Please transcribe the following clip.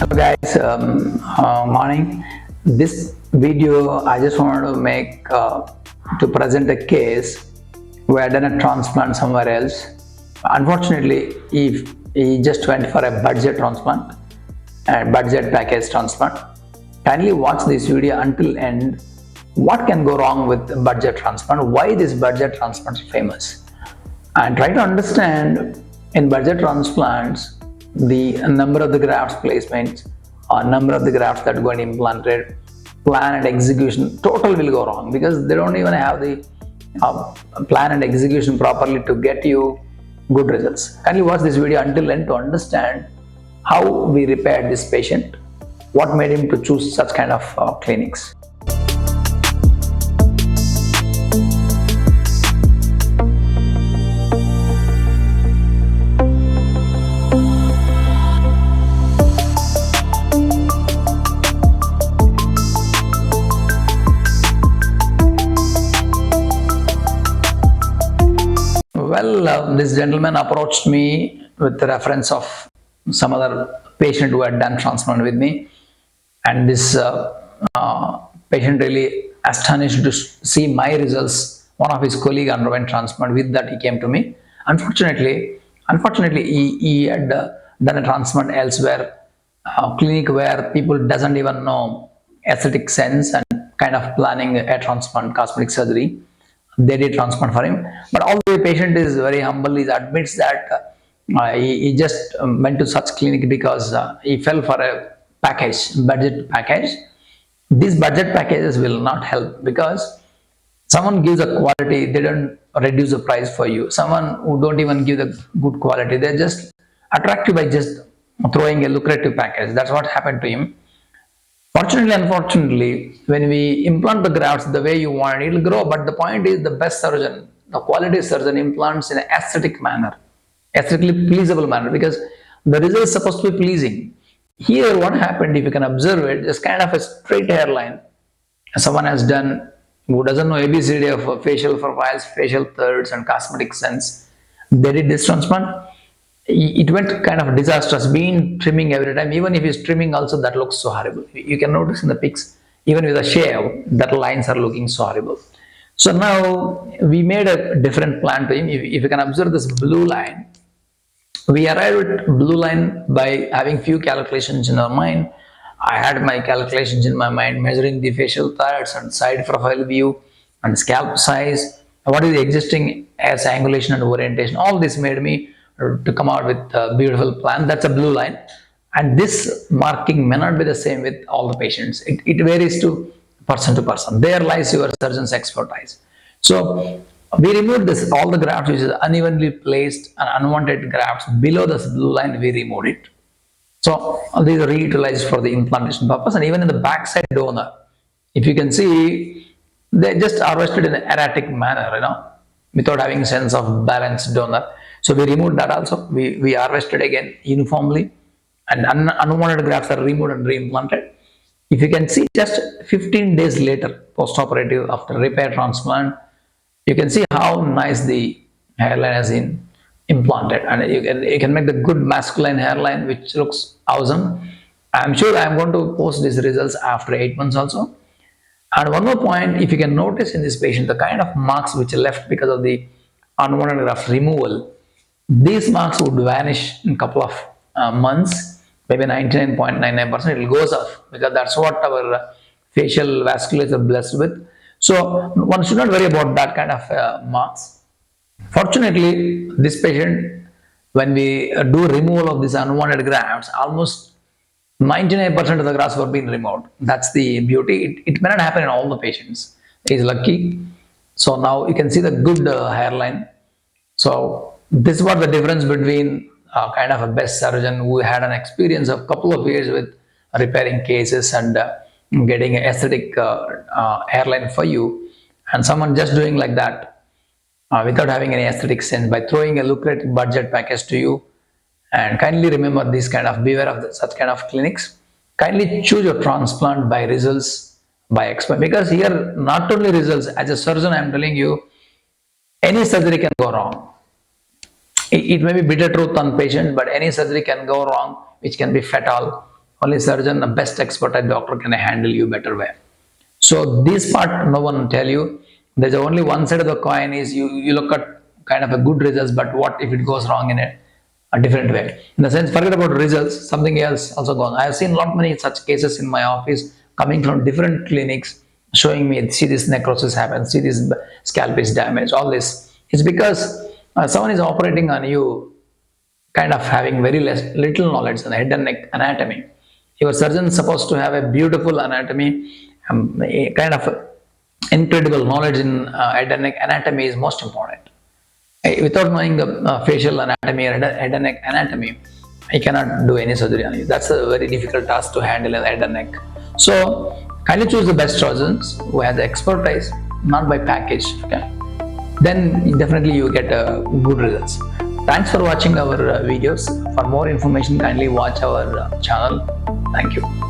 Hello guys, morning. This video I just wanted to make to present a case where I done a transplant somewhere else. Unfortunately, if he just went for a budget transplant and budget package transplant. Kindly watch this video until end. What can go wrong with budget transplant? Why this budget transplant is famous? And try to understand in budget transplants the number of the grafts placements or number of the grafts that are going implanted, plan and execution total will go wrong because they don't even have the plan and execution properly to get you good results. Kindly watch this video until end to understand how we repaired this patient, what made him to choose such kind of clinics. Well, this gentleman approached me with the reference of some other patient who had done transplant with me, and this patient really astonished to see my results. One of his colleague underwent transplant. With that, he came to me. Unfortunately, he had done a transplant elsewhere, a clinic where people doesn't even know aesthetic sense and kind of planning a transplant, cosmetic surgery. They did transplant for him, but although the patient is very humble, he admits that he just went to such clinic because he fell for a budget package. These budget packages will not help because someone gives a quality, they don't reduce the price for you. Someone who don't even give the good quality, they just attract you by just throwing a lucrative package. That's what happened to him. Fortunately, unfortunately, when we implant the grafts the way you want, it will grow. But the point is, the best surgeon, the quality surgeon, implants in an aesthetic manner, aesthetically pleasable manner, because the result is supposed to be pleasing. Here, what happened, if you can observe it, is kind of a straight hairline. Someone has done who doesn't know ABCD of facial profiles, facial thirds, and cosmetic sense. They did this transplant. It went kind of disastrous, being trimming every time. Even if he's trimming also, that looks so horrible. You can notice in the pics, even with a shave, that lines are looking so horrible. So now we made a different plan to him. If you can observe this blue line, we arrived at blue line by having few calculations in our mind. I had my calculations in my mind, measuring the facial thirds and side profile view and scalp size, what is the existing as angulation and orientation. All this made me to come out with a beautiful plan. That's a blue line, and this marking may not be the same with all the patients. It varies to person. There lies your surgeon's expertise. So we removed this, all the grafts which is unevenly placed and unwanted grafts below this blue line, we removed it. So these are reutilized for the implantation purpose. And even in the backside donor, if you can see, they just harvested in an erratic manner, without having sense of balanced donor. So we removed that also. We harvested again uniformly, and unwanted grafts are removed and reimplanted. If you can see, just 15 days later, post-operative after repair transplant, you can see how nice the hairline has been implanted, and you can make the good masculine hairline which looks awesome. I'm sure I'm going to post these results after 8 months also. And one more point, if you can notice in this patient, the kind of marks which are left because of the unwanted graft removal, these marks would vanish in a couple of months, maybe 99.99%. It goes off because that's what our facial vasculature are blessed with. So one should not worry about that kind of marks. Fortunately, this patient, when we do removal of these unwanted grafts, almost 99% of the grafts were being removed. That's the beauty. It may not happen in all the patients. He's lucky. So now you can see the good hairline. So this is what the difference between kind of a best surgeon who had an experience of a couple of years with repairing cases and getting an aesthetic hairline for you, and someone just doing like that without having any aesthetic sense by throwing a lucrative budget package to you. And kindly remember this kind of, beware of such kind of clinics. Kindly choose your transplant by results, by expert, because here not only results, as a surgeon I'm telling you, any surgery can go wrong. It may be bitter truth on patient, but any surgery can go wrong, which can be fatal only surgeon, the best expert and doctor can handle you better way. So this part no one tell you. There's only one side of the coin is you look at kind of a good results, but what if it goes wrong in a different way? In the sense, forget about results, something else also gone. I have seen lot many such cases in my office coming from different clinics showing me, see this necrosis happen, see this scalp is damaged, all this. It's because someone is operating on you kind of having very little knowledge on head and neck anatomy. Your surgeon is supposed to have a beautiful anatomy, a kind of incredible knowledge in head and neck anatomy is most important. Without knowing the facial anatomy or head and neck anatomy, I cannot do any surgery on you. That's a very difficult task to handle in the head and neck. So kindly choose the best surgeons who has expertise, not by package. Okay, then definitely you get good results. Thanks for watching our videos. For more information, kindly watch our channel. Thank you.